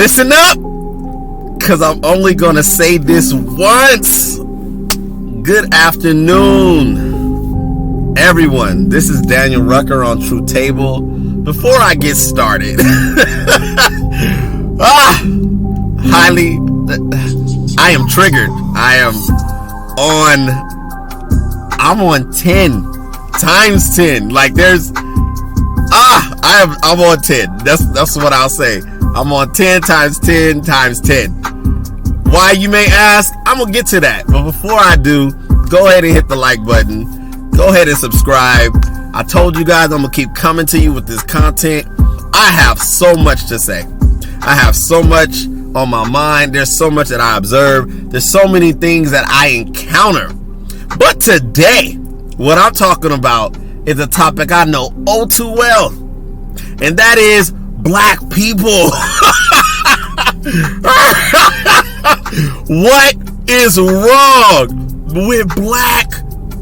listen up, because I'm only going to say this once. Good afternoon, everyone. This is Daniel Rucker on True Table. Before I get started, I am triggered. I'm on 10 times 10. Like I'm on 10. That's what I'll say. I'm on 10 times 10 times 10. Why, you may ask? I'm gonna get to that. But before I do, go ahead and hit the like button. Go ahead and subscribe. I told you guys I'm gonna keep coming to you with this content. I have so much to say. I have so much on my mind. There's so much that I observe. There's so many things that I encounter. But today, what I'm talking about is a topic I know all too well. And that is black people. What is wrong with black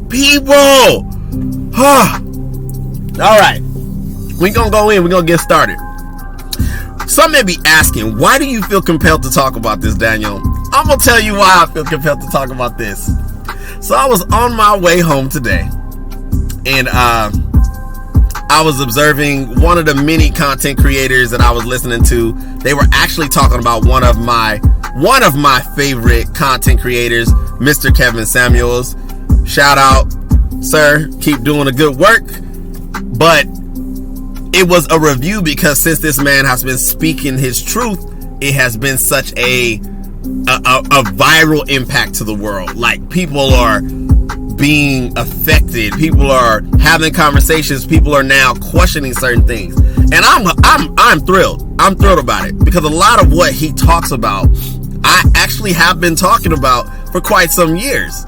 people? All right, we're gonna go in. We're gonna get started. Some may be asking, why do you feel compelled to talk about this, Daniel? I'm gonna tell you why I feel compelled to talk about this. So I was on my way home today, and I was observing one of the many content creators that I was listening to. They were actually talking about one of my favorite content creators, Mr. Kevin Samuels. Shout out, sir. Keep doing the good work. But it was a review because since this man has been speaking his truth, it has been such a viral impact to the world. Like, people are being affected, people are having conversations, people are now questioning certain things, and I'm thrilled. I'm thrilled about it because a lot of what he talks about, I actually have been talking about for quite some years.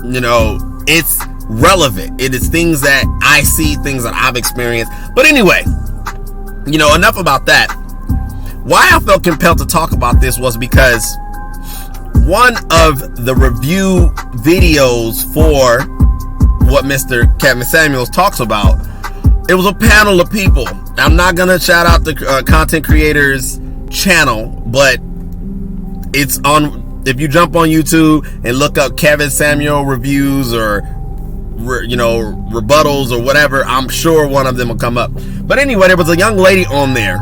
You know, it's relevant. It is things that I see, things that I've experienced. But anyway, you know, enough about that. Why I felt compelled to talk about this was because one of the review videos for what Mr. Kevin Samuels talks about, it was a panel of people. I'm not going to shout out the content creator's channel, but it's on. If you jump on YouTube and look up Kevin Samuel reviews or, you know, rebuttals or whatever, I'm sure one of them will come up. But anyway, there was a young lady on there,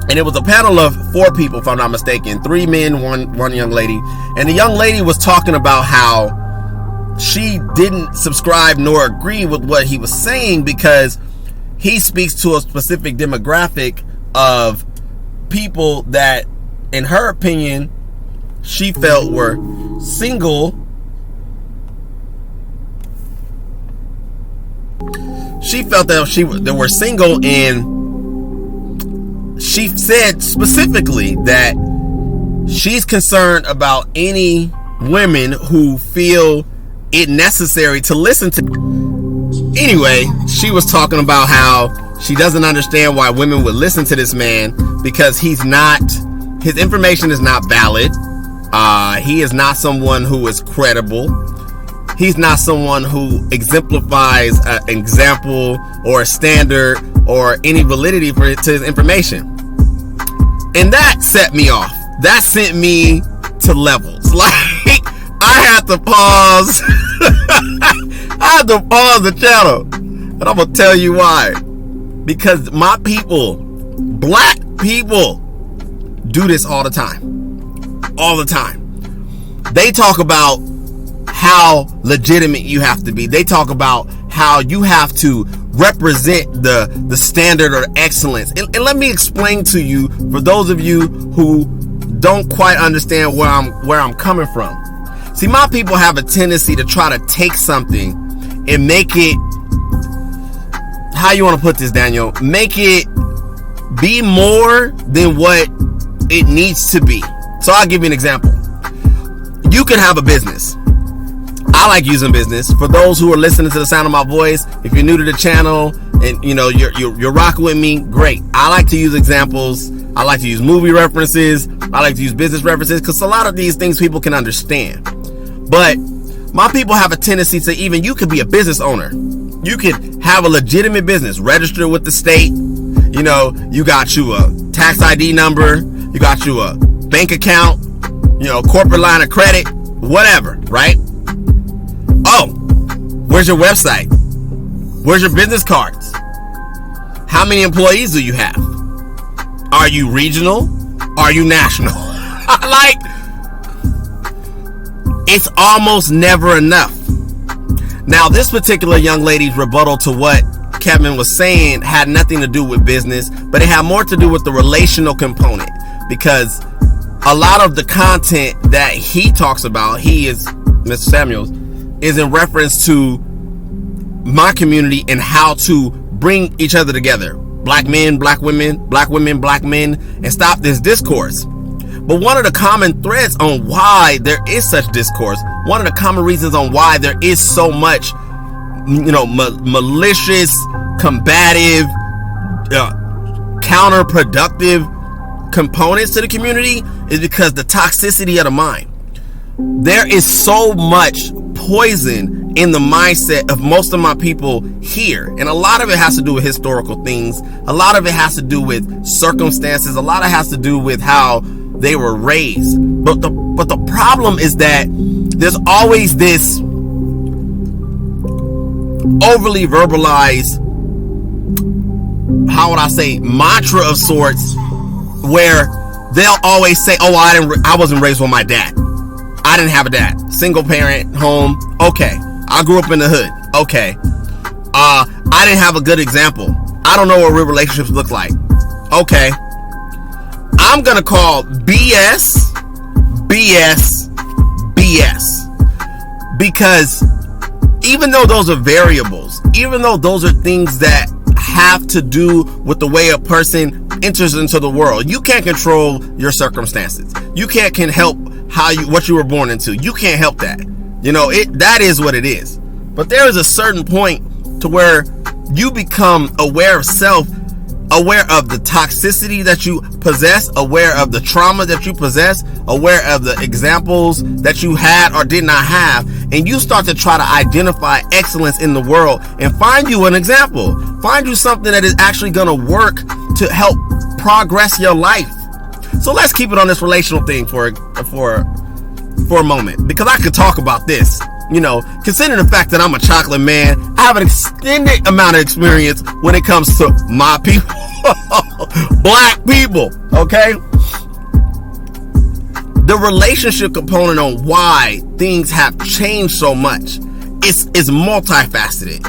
and it was a panel of 4 people, if I'm not mistaken, 3 men, one young lady. And the young lady was talking about how she didn't subscribe nor agree with what he was saying because he speaks to a specific demographic of people that, in her opinion, she felt were single. She felt that they were single, and she said specifically that she's concerned about any women who feel it necessary to listen to. Anyway, she was talking about how she doesn't understand why women would listen to this man because his information is not valid. He is not someone who is credible. He's not someone who exemplifies an example or a standard or any validity to his information. And that set me off. That sent me to levels. Like, I had to pause. I had to pause the channel. And I'm going to tell you why. Because my people, black people, do this all the time. All the time. They talk about how legitimate you have to be. They talk about how you have to represent the standard or excellence. And let me explain to you, for those of you who don't quite understand where I'm coming from. See, my people have a tendency to try to take something and make it, how you want to put this, Daniel? Make it be more than what it needs to be. So I'll give you an example. You can have a business. I like using business. For those who are listening to the sound of my voice, if you're new to the channel and you know you're rocking with me, great. I like to use examples. I like to use movie references. I like to use business references because a lot of these things people can understand. But my people have a tendency to, even you could be a business owner. You could have a legitimate business, register with the state. You know, you got you a tax ID number. You got you a bank account, corporate line of credit, whatever, right? Oh, where's your website? Where's your business cards? How many employees do you have? Are you regional? Are you national? Like, it's almost never enough. Now, this particular young lady's rebuttal to what Kevin was saying had nothing to do with business, but it had more to do with the relational component, because a lot of the content that he talks about, Mr. Samuels, is in reference to my community and how to bring each other together. Black men, black women, black men, and stop this discourse. But one of the common threads on why there is such discourse, one of the common reasons on why there is so much, malicious, combative, counterproductive components to the community is because the toxicity of the mind. There is so much poison in the mindset of most of my people here, and a lot of it has to do with historical things. A lot of it has to do with circumstances. A lot of it has to do with how they were raised. But the problem is that there's always this overly verbalized, how would I say, mantra of sorts, where they'll always say, "Oh, I wasn't raised with my dad. I didn't have a dad. Single parent home. Okay. I grew up in the hood. Okay. I didn't have a good example. I don't know what real relationships look like. Okay. I'm gonna call BS, because even though those are variables, even though those are things that have to do with the way a person enters into the world, you can't control your circumstances. You can't help what you were born into. You can't help that. That is what it is. But there is a certain point to where you become aware of self, aware of the toxicity that you possess, aware of the trauma that you possess, aware of the examples that you had or did not have, and you start to try to identify excellence in the world and find you an example, find you something that is actually going to work to help progress your life. So let's keep it on this relational thing for a moment, because I could talk about this. Considering the fact that I'm a chocolate man, I have an extended amount of experience when it comes to my people, black people, okay? The relationship component on why things have changed so much is multifaceted.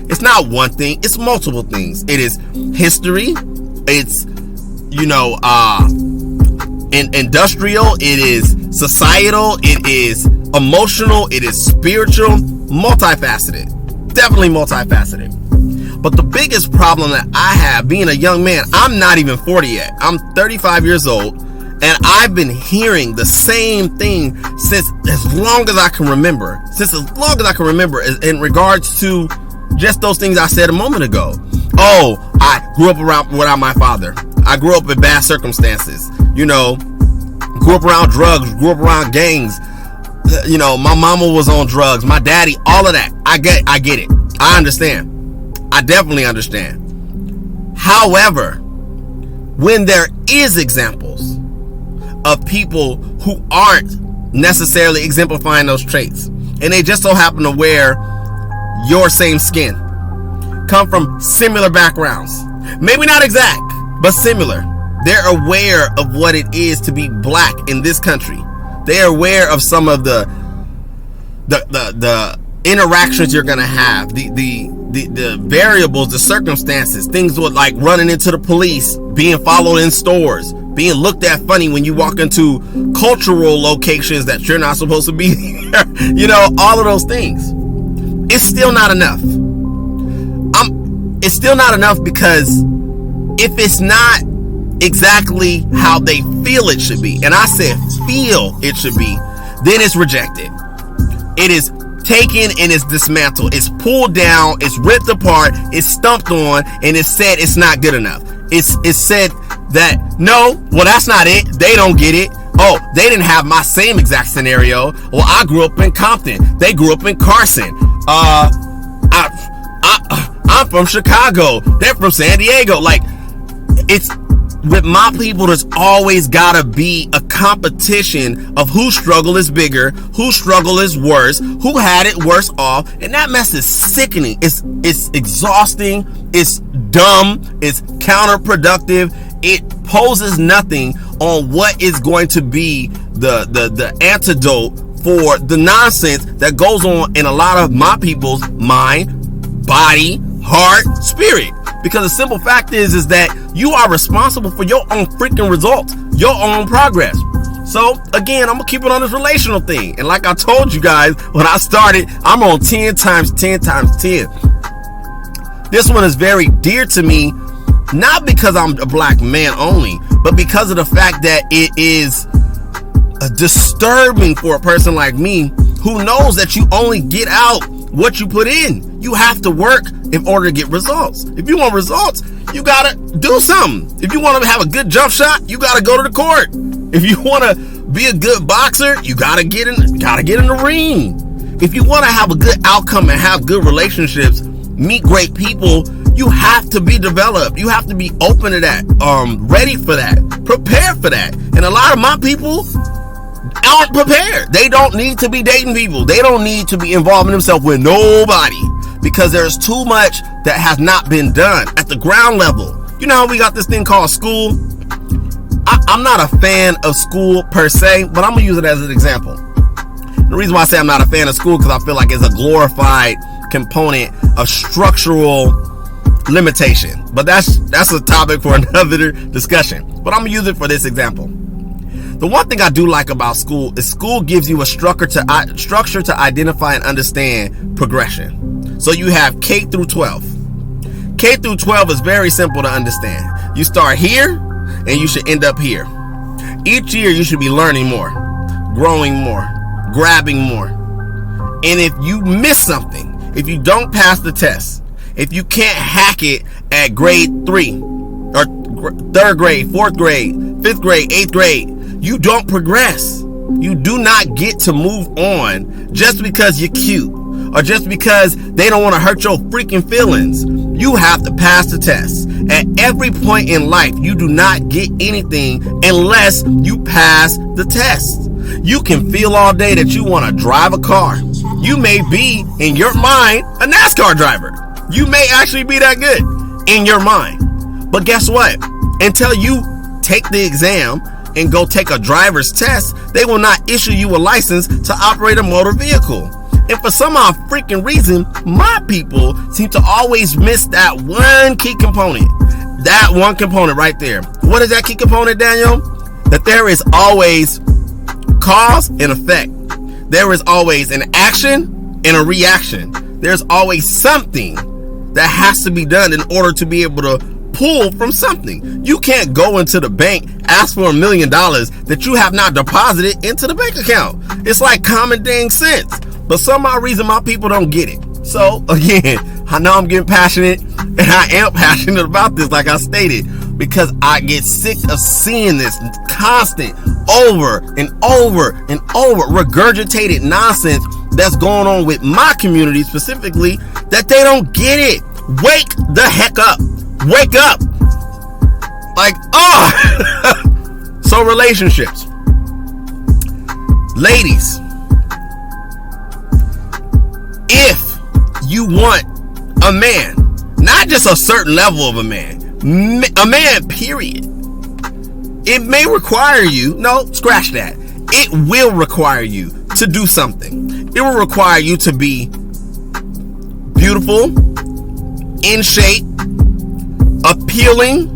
It's not one thing, it's multiple things. It is history, it's industrial, it is societal, it is emotional, it is spiritual, multifaceted, definitely multifaceted. But the biggest problem that I have being a young man, I'm not even 40 yet, I'm 35 years old, and I've been hearing the same thing since as long as I can remember in regards to just those things I said a moment ago. Oh, I grew up without my father. I grew up in bad circumstances, grew up around drugs, grew up around gangs. My mama was on drugs, my daddy, all of that. I get it. I understand. I definitely understand. However, when there is examples of people who aren't necessarily exemplifying those traits, and they just so happen to wear your same skin, come from similar backgrounds, maybe not exact, but similar. They're aware of what it is to be black in this country. They're aware of some of the interactions you're gonna have, the variables, the circumstances, things like running into the police, being followed in stores, being looked at funny when you walk into cultural locations that you're not supposed to be there. All of those things. It's still not enough. It's still not enough, because if it's not exactly how they feel it should be, and I said feel it should be, then it's rejected. It is taken and it's dismantled. It's pulled down, it's ripped apart, it's stumped on, and it's said it's not good enough. It's said that, no, well, that's not it. They don't get it. Oh, they didn't have my same exact scenario. Well, I grew up in Compton. They grew up in Carson. I'm from Chicago. They're from San Diego. Like, with my people, there's always gotta be a competition of whose struggle is bigger, whose struggle is worse, who had it worse off, and that mess is sickening. It's exhausting. It's dumb. It's counterproductive. It poses nothing on what is going to be the antidote for the nonsense that goes on in a lot of my people's mind, body, heart, spirit. Because the simple fact is that you are responsible for your own freaking results, your own progress. So again, I'm gonna keep it on this relational thing. And like I told you guys when I started, I'm on 10 times 10 times 10. This one is very dear to me, not because I'm a black man only, but because of the fact that it is disturbing for a person like me who knows that you only get out what you put in. You have to work in order to get results. If you want results, you gotta do something. If you want to have a good jump shot, you gotta go to the court. If you want to be a good boxer, you gotta get in the ring. If you want to have a good outcome and have good relationships, meet great people, you have to be developed. You have to be open to that, ready for that, prepared for that. And a lot of my people aren't prepared. They don't need to be dating people. They don't need to be involving themselves with nobody, because there's too much that has not been done at the ground level. You know how we got this thing called school? I'm not a fan of school per se, but I'm gonna use it as an example. The reason why I say I'm not a fan of school, because I feel like it's a glorified component of structural limitation. But that's a topic for another discussion. But I'm gonna use it for this example. The one thing I do like about school is school gives you a structure to identify and understand progression. So you have K through 12. K through 12 is very simple to understand. You start here and you should end up here. Each year you should be learning more, growing more, grabbing more. And if you miss something, if you don't pass the test, if you can't hack it at grade 3 or 3rd grade, 4th grade, 5th grade, 8th grade, you don't progress. You do not get to move on just because you're cute or just because they don't want to hurt your freaking feelings. You have to pass the test. At every point in life, you do not get anything unless you pass the test. You can feel all day that you want to drive a car. You may be, in your mind, a NASCAR driver. You may actually be that good in your mind. But guess what? Until you take the exam and go take a driver's test, they will not issue you a license to operate a motor vehicle. And for some odd freaking reason, my people seem to always miss that one key component. That one component right there. What is that key component, Daniel? That there is always cause and effect. There is always an action and a reaction. There's always something that has to be done in order to be able to pull from something. You can't go into the bank, ask for $1 million that you have not deposited into the bank account. It's like common dang sense. But some odd reason my people don't get it. So again, I know I'm getting passionate, and I am passionate about this, like I stated, because I get sick of seeing this constant over and over and over regurgitated nonsense that's going on with my community specifically, that they don't get it. Wake the heck up. Wake up. Like, oh. So relationships. Ladies, if you want a man, not just a certain level of a man period, it may require you, no, scratch that. It will require you to do something. It will require you to be beautiful, in shape, appealing.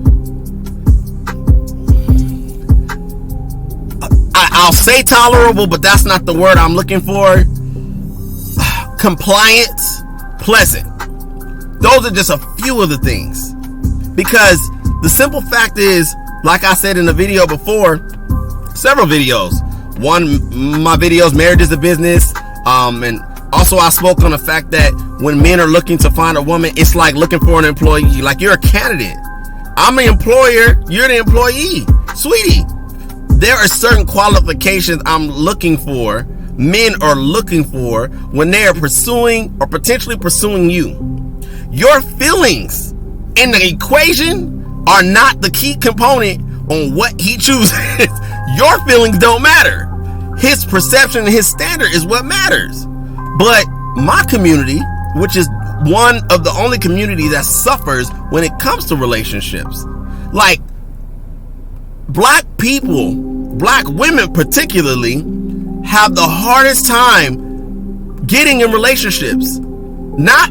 I'll say tolerable, but that's not the word I'm looking for. Compliant, pleasant. Those are just a few of the things. Because the simple fact is, like I said in the video before, several videos. One, my videos, Marriage is a Business. And also I spoke on the fact that when men are looking to find a woman, it's like looking for an employee. Like you're a candidate. I'm the employer, you're the employee. Sweetie, there are certain qualifications I'm looking for, men are looking for when they are pursuing or potentially pursuing you. Your feelings in the equation are not the key component on what he chooses. Your feelings don't matter. His perception and his standard is what matters. But my community, which is one of the only community that suffers when it comes to relationships, like black people, black women particularly, have the hardest time getting in relationships. Not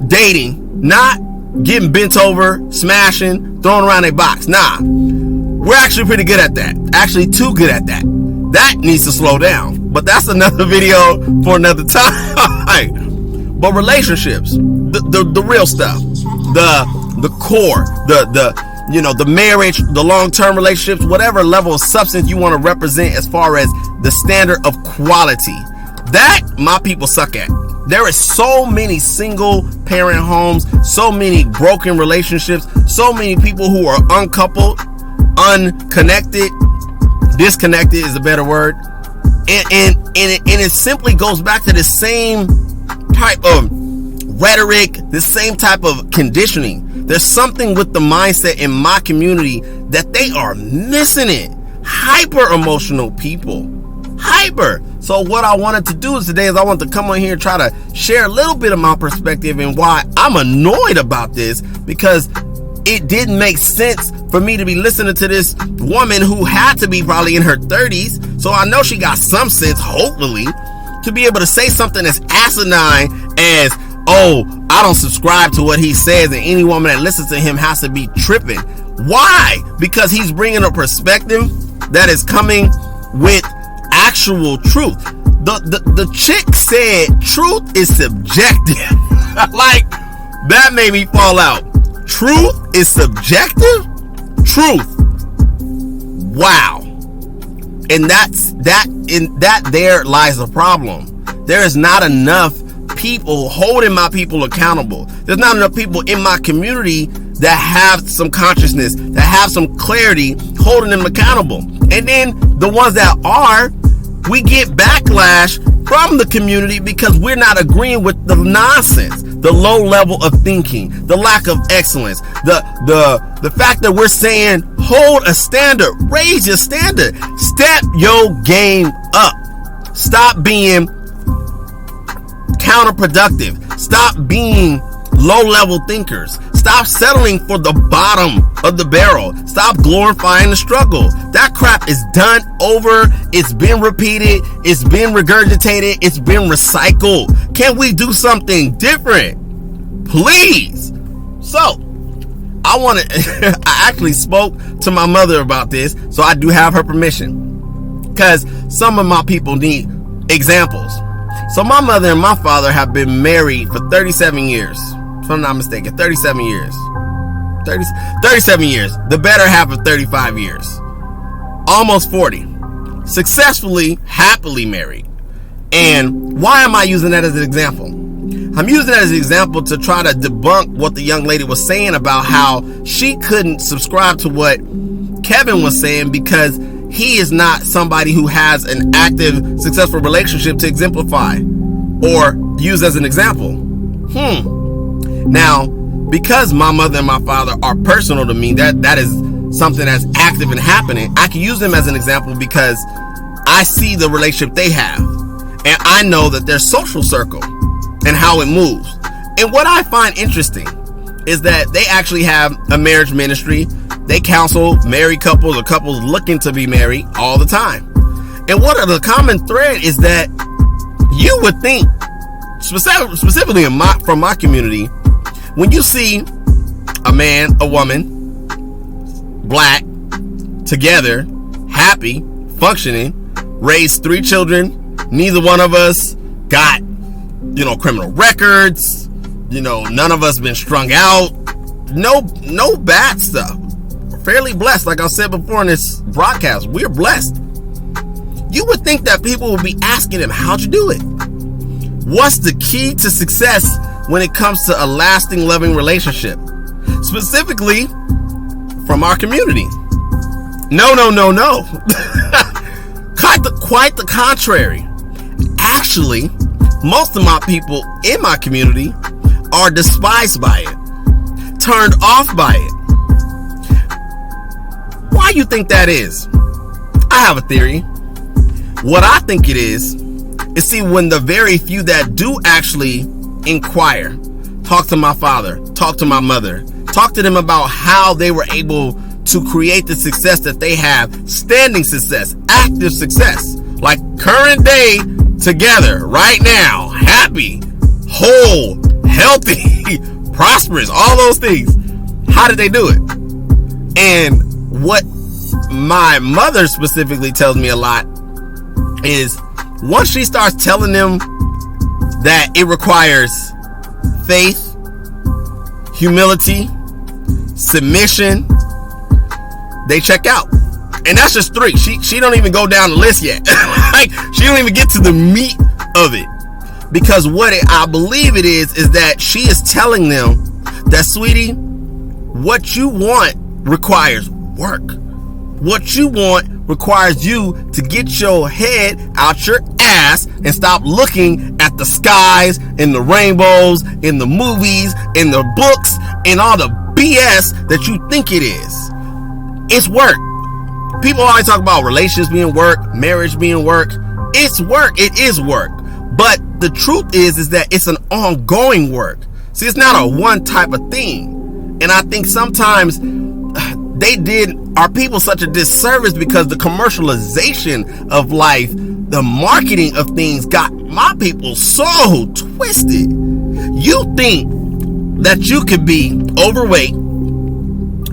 dating, not getting bent over, smashing, throwing around a box. Nah, we're actually pretty good at that. Actually too good at that. That needs to slow down. But that's another video for another time. But relationships, the real stuff, the core, the marriage, the long-term relationships, whatever level of substance you want to represent as far as the standard of quality, that my people suck at. There is so many single parent homes, so many broken relationships, so many people who are uncoupled, unconnected, disconnected is a better word. And it simply goes back to the same type of rhetoric, the same type of conditioning. There's something with the mindset in my community that they are missing it. Hyper emotional people. Hyper. So what I wanted to do today is I want to come on here and try to share a little bit of my perspective and why I'm annoyed about this, because it didn't make sense for me to be listening to this woman who had to be probably in her 30s. So I know she got some sense, hopefully, to be able to say something as asinine as, oh, I don't subscribe to what he says, and any woman that listens to him has to be tripping. Why? Because he's bringing a perspective that is coming with actual truth. The chick said truth is subjective. Like, that made me fall out. Truth is subjective? Truth. Wow. And that there lies the problem. There is not enough people holding my people accountable. There's not enough people in my community that have some consciousness, that have some clarity, holding them accountable. And then the ones that are, we get backlash from the community because we're not agreeing with the nonsense, the low level of thinking, the lack of excellence, the fact that we're saying hold a standard, raise your standard, step your game up, stop being counterproductive, stop being low-level thinkers, stop settling for the bottom of the barrel, stop glorifying the struggle. That crap is done over, it's been repeated, it's been regurgitated, it's been recycled. Can we do something different, please? So I actually spoke to my mother about this, so I do have her permission, because some of my people need examples. So my mother and my father have been married for 37 years. If I'm not mistaken, 37 years. 37 years. The better half of 35 years. Almost 40. Successfully, happily married. And why am I using that as an example? I'm using that as an example to try to debunk what the young lady was saying about how she couldn't subscribe to what Kevin was saying because he is not somebody who has an active, successful relationship to exemplify or use as an example. Now, because my mother and my father are personal to me, that is something that's active and happening, I can use them as an example because I see the relationship they have. And I know that their social circle and how it moves. And what I find interesting is that they actually have a marriage ministry. They counsel married couples or couples looking to be married all the time. And what the common thread is that you would think, specifically from my community, when you see a man, a woman, black, together, happy, functioning, raised 3 children, neither one of us got, criminal records, none of us been strung out, no bad stuff. Fairly blessed, like I said before in this broadcast. We're blessed. You would think that people would be asking him, how'd you do it? What's the key to success when it comes to a lasting, loving relationship? Specifically from our community. No. Quite the contrary. Actually, most of my people in my community are despised by it, turned off by it. Why you think that is? I have a theory. What I think it is see, when the very few that do actually inquire, talk to my father, talk to my mother, talk to them about how they were able to create the success that they have, standing success, active success, like current day together, right now, happy, whole, healthy, prosperous, all those things. How did they do it? And what my mother specifically tells me a lot is, once she starts telling them that it requires faith, humility, submission, they check out. And that's just 3. She don't even go down the list yet. Like, she don't even get to the meat of it. Because I believe it is that she is telling them that, sweetie, what you want requires work. What you want requires you to get your head out your ass and stop looking at the skies and the rainbows and the movies and the books and all the BS that you think it is. It's work. People always talk about relationships being work, marriage being work. It's work. It is work. But the truth is that it's an ongoing work. See, it's not a one type of thing. And I think sometimes they did our people such a disservice because the commercialization of life, the marketing of things got my people so twisted. You think that you could be overweight,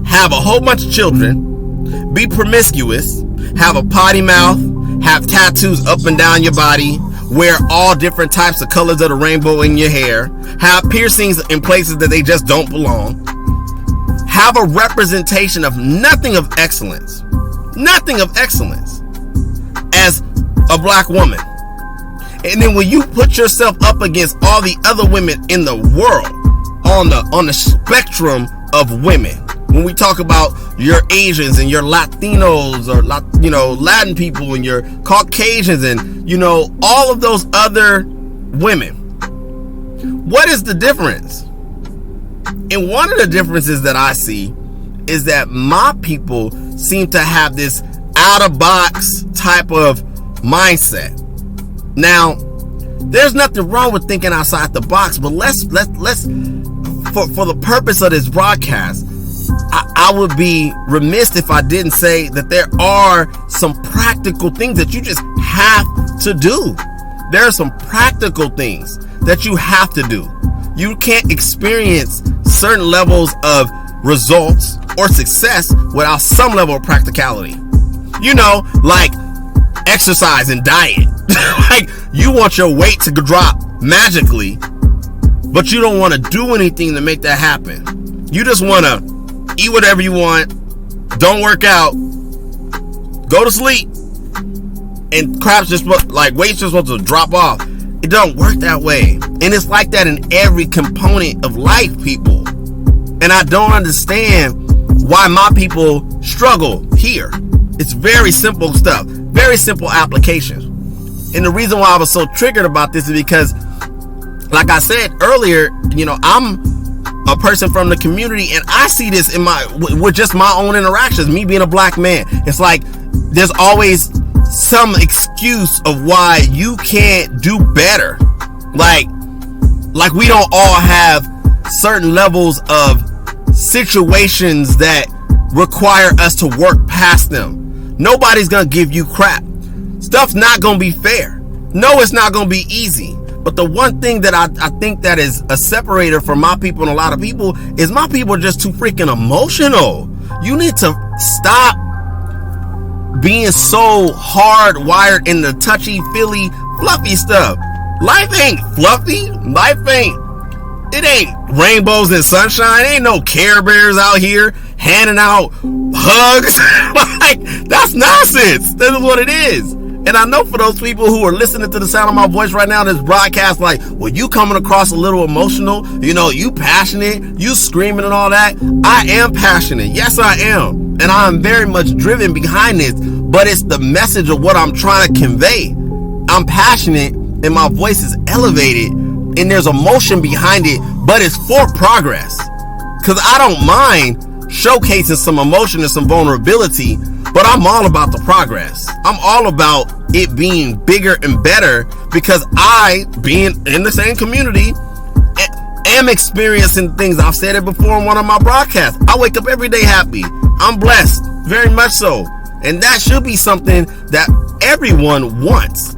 have a whole bunch of children, be promiscuous, have a potty mouth, have tattoos up and down your body, wear all different types of colors of the rainbow in your hair, have piercings in places that they just don't belong, have a representation of nothing of excellence as a black woman. And then when you put yourself up against all the other women in the world on the spectrum of women, when we talk about your Asians and your Latinos or Latin people and your Caucasians and all of those other women, what is the difference? And one of the differences that I see is that my people seem to have this out-of-box type of mindset. Now, there's nothing wrong with thinking outside the box, but let's for the purpose of this broadcast, I would be remiss if I didn't say that there are some practical things that you just have to do. There are some practical things that you have to do. You can't experience certain levels of results or success without some level of practicality. Like exercise and diet. Like, you want your weight to drop magically, but you don't want to do anything to make that happen. You just want to eat whatever you want, don't work out, go to sleep, and crap's just weight's just supposed to drop off. It don't work that way. And it's like that in every component of life, people. And I don't understand why my people struggle here. It's very simple stuff, very simple applications. And the reason why I was so triggered about this is because, like I said earlier, I'm a person from the community, and I see this with just my own interactions, me being a black man. It's like there's always some excuse of why you can't do better. Like we don't all have certain levels of situations that require us to work past them. Nobody's gonna give you crap. Stuff's not gonna be fair. No, it's not gonna be easy. But the one thing that I think that is a separator for my people and a lot of people is my people are just too freaking emotional. You need to stop being so hardwired in the touchy-feely, fluffy stuff. Life ain't fluffy. It ain't rainbows and sunshine. Ain't no Care Bears out here handing out hugs. That's nonsense. This is what it is. And I know for those people who are listening to the sound of my voice right now in this broadcast, well, you coming across a little emotional, you passionate, you screaming and all that. I am passionate. Yes, I am. And I am very much driven behind this, but it's the message of what I'm trying to convey. I'm passionate and my voice is elevated and there's emotion behind it, but it's for progress. Because I don't mind showcasing some emotion and some vulnerability, but I'm all about the progress. I'm all about it being bigger and better, because I, being in the same community, am experiencing things. I've said it before in one of my broadcasts. I wake up every day happy. I'm blessed, very much so. And that should be something that everyone wants,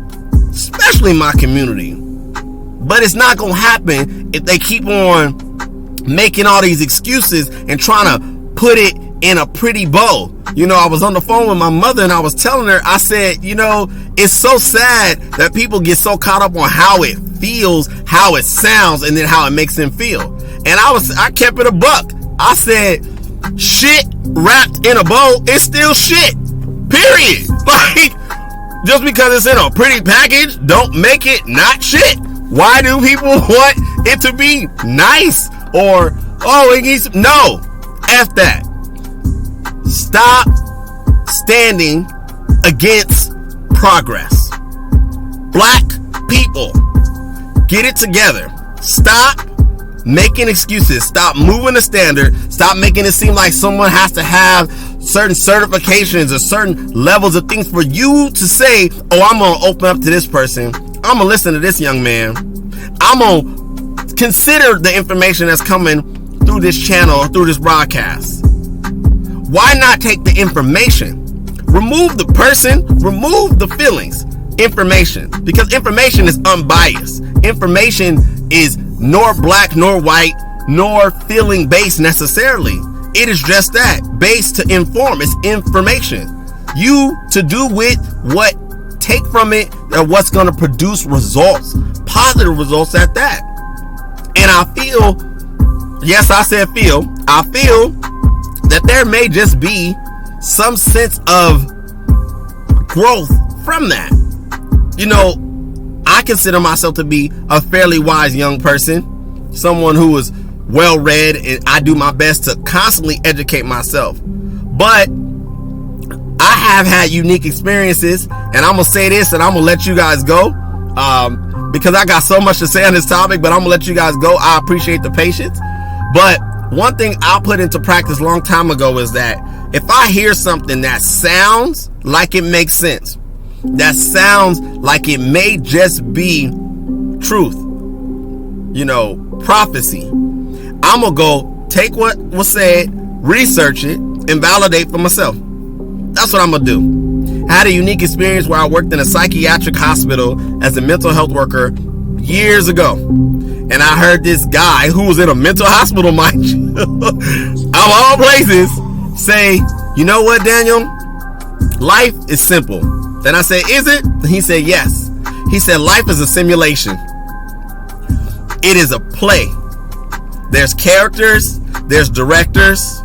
especially my community. But it's not going to happen if they keep on making all these excuses and trying to put it in a pretty bow. You know, I was on the phone with my mother and I was telling her, I said, you know, it's so sad that people get so caught up on how it feels, how it sounds, and then how it makes them feel. And I kept it a buck. I said, shit wrapped in a bow is still shit. Period. Like, just because it's in a pretty package, don't make it not shit. Why do people want it to be nice? Or, oh, it needs, no, F that. Stop standing against progress. Black people, get it together. Stop making excuses. Stop moving the standard. Stop making it seem like someone has to have certain certifications or certain levels of things for you to say, oh, I'm going to open up to this person. I'm going to listen to this young man. I'm going to consider the information that's coming through this channel or through this broadcast. Why not take the information? Remove the person, remove the feelings. Information. Because information is unbiased. Information is nor black nor white nor feeling based necessarily. It is just that, based to inform. It's information. You to do with what, take from it, and what's going to produce results, positive results at that. And I feel, yes, I said feel, I feel that there may just be some sense of growth from that. You know, I consider myself to be a fairly wise young person, someone who is well read, and I do my best to constantly educate myself. But I have had unique experiences, and I'm gonna say this and I'm gonna let you guys go, because I got so much to say on this topic, but I'm gonna let you guys go. I appreciate the patience. But one thing I put into practice a long time ago is that if I hear something that sounds like it makes sense, that sounds like it may just be truth, you know, prophecy, I'm gonna go take what was said, research it, and validate for myself. That's what I'm gonna do. I had a unique experience where I worked in a psychiatric hospital as a mental health worker years ago. And I heard this guy who was in a mental hospital, mind you, of all places, say, you know what, Daniel? Life is simple. Then I said, is it? He said, yes. He said, life is a simulation. It is a play. There's characters, there's directors,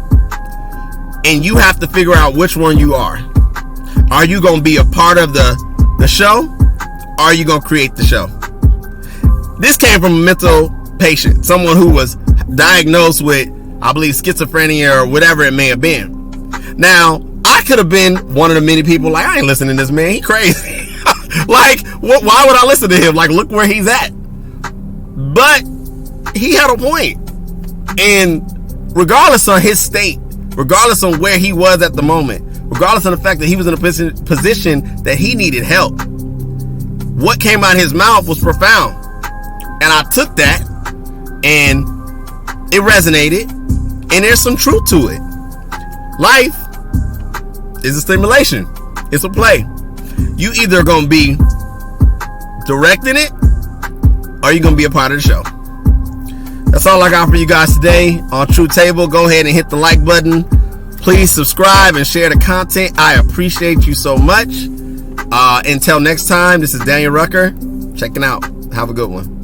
and you have to figure out which one you are. Are you going to be a part of the show? Or are you going to create the show? This came from a mental patient, someone who was diagnosed with, I believe, schizophrenia or whatever it may have been. Now, I could have been one of the many people like, I ain't listening to this man, he crazy. Like, why would I listen to him? Like, look where he's at. But he had a point. And regardless of his state, regardless of where he was at the moment, regardless of the fact that he was in a position that he needed help, what came out of his mouth was profound. And I took that and it resonated, and there's some truth to it. Life is a simulation. It's a play. You either going to be directing it or you're going to be a part of the show. That's all I got for you guys today on Truth Table. Go ahead and hit the like button. Please subscribe and share the content. I appreciate you so much. Until next time, this is Daniel Rucker checking out. Have a good one.